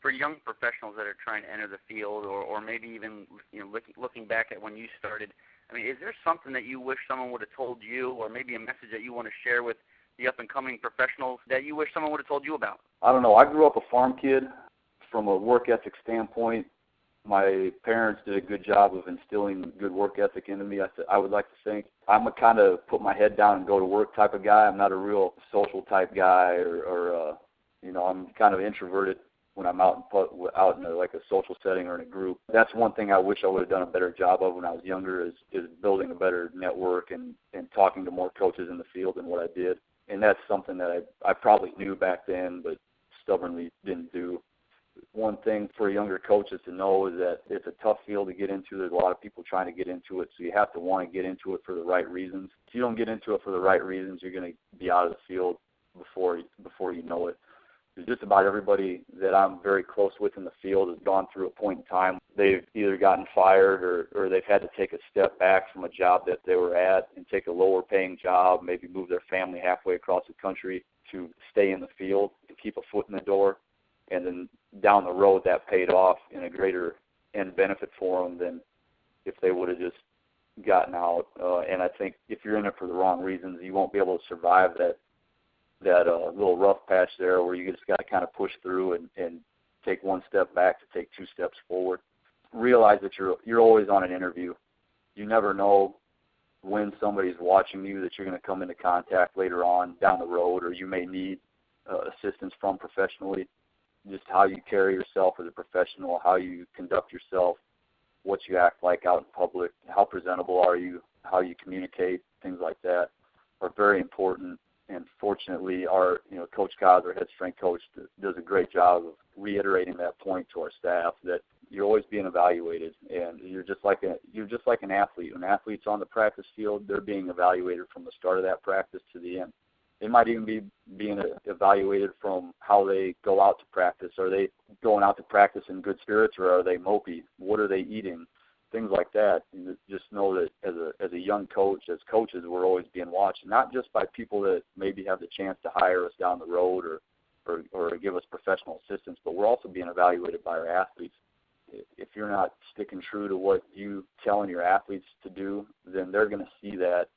For young professionals that are trying to enter the field, or maybe even looking back at when you started, I mean, is there something that you wish someone would have told you, or maybe a message that you want to share with the up-and-coming professionals that you wish someone would have told you about? I don't know. I grew up a farm kid. From a work ethic standpoint, my parents did a good job of instilling good work ethic into me, I would like to think. I'm a kind of put my head down and go to work type of guy. I'm not a real social type guy, or I'm kind of introverted when I'm out in a social setting or in a group. That's one thing I wish I would have done a better job of when I was younger, is building a better network and talking to more coaches in the field than what I did. And that's something that I probably knew back then, but stubbornly didn't do. One thing for younger coaches to know is that it's a tough field to get into. There's a lot of people trying to get into it, so you have to want to get into it for the right reasons. If you don't get into it for the right reasons, you're going to be out of the field before you know it. Just about everybody that I'm very close with in the field has gone through a point in time. They've either gotten fired or they've had to take a step back from a job that they were at and take a lower paying job, maybe move their family halfway across the country to stay in the field and keep a foot in the door. And then down the road, that paid off in a greater end benefit for them than if they would have just gotten out. And I think if you're in it for the wrong reasons, you won't be able to survive that little rough patch there where you just got to kind of push through and take one step back to take two steps forward. Realize that you're always on an interview. You never know when somebody's watching you that you're going to come into contact later on down the road, or you may need assistance from professionally. Just how you carry yourself as a professional, how you conduct yourself, what you act like out in public, how presentable are you, how you communicate, things like that are very important. And fortunately, our Coach Coz, our head strength coach, does a great job of reiterating that point to our staff that you're always being evaluated, and you're just like an athlete. When athletes on the practice field, they're being evaluated from the start of that practice to the end. They might even be being evaluated from how they go out to practice. Are they going out to practice in good spirits, or are they mopey? What are they eating? Things like that. You just know that as a young coach, as coaches, we're always being watched, not just by people that maybe have the chance to hire us down the road or give us professional assistance, but we're also being evaluated by our athletes. If you're not sticking true to what you telling your athletes to do, then they're going to see that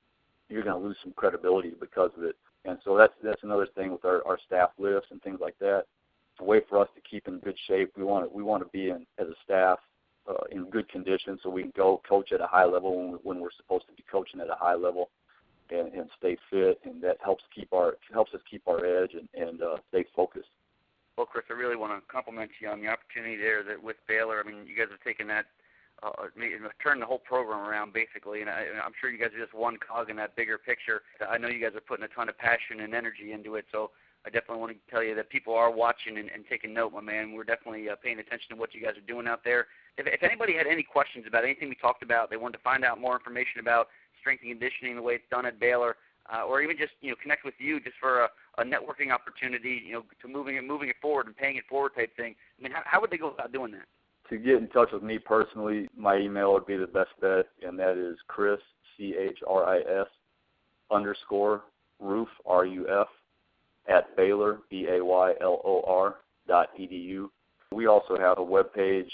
you're going to lose some credibility because of it. And so that's another thing with our staff lifts and things like that. It's a way for us to keep in good shape. We want to be as a staff in good condition so we can go coach at a high level when we're supposed to be coaching at a high level and stay fit, and that helps us keep our edge and stay focused. Well, Chris, I really want to compliment you on the opportunity there that with Baylor. I mean, you guys have taken that, turned the whole program around basically, and I'm sure you guys are just one cog in that bigger picture. I know you guys are putting a ton of passion and energy into it, so I definitely want to tell you that people are watching and taking note, my man. We're definitely paying attention to what you guys are doing out there. If anybody had any questions about anything we talked about, they wanted to find out more information about strength and conditioning, the way it's done at Baylor, or even just connect with you just for a networking opportunity, to moving it forward and paying it forward type thing. I mean, how would they go about doing that? To get in touch with me personally, my email would be the best bet, and that is Chris, CHRIS, _ Roof, RUF, at Baylor, BAYLOR.edu. We also have a webpage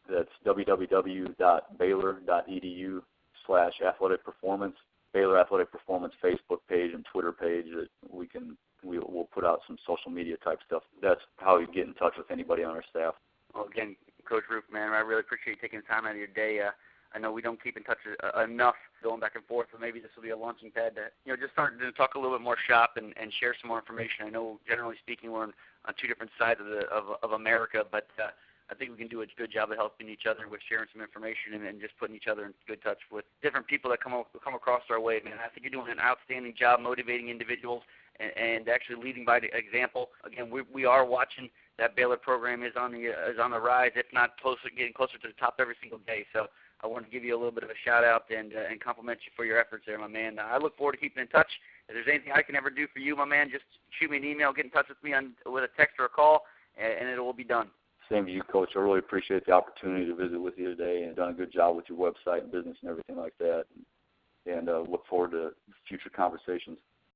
that's www.baylor.edu/athletic performance. Baylor Athletic Performance Facebook page and Twitter page that we'll put out some social media type stuff. That's how you get in touch with anybody on our staff. Well, again, Coach Roof, man, I really appreciate you taking the time out of your day. I know we don't keep in touch enough going back and forth, but maybe this will be a launching pad to just start to talk a little bit more shop and share some more information. I know, generally speaking, we're on two different sides of America, but I think we can do a good job of helping each other with sharing some information and just putting each other in good touch with different people that come across our way, man. I think you're doing an outstanding job motivating individuals and actually leading by the example. Again, we are watching. That Baylor program is on the rise, if not getting closer to the top every single day. So I want to give you a little bit of a shout-out and compliment you for your efforts there, my man. I look forward to keeping in touch. If there's anything I can ever do for you, my man, just shoot me an email, get in touch with me with a text or a call, and it will be done. Same to you, Coach. I really appreciate the opportunity to visit with you today and done a good job with your website and business and everything like that. And look forward to future conversations.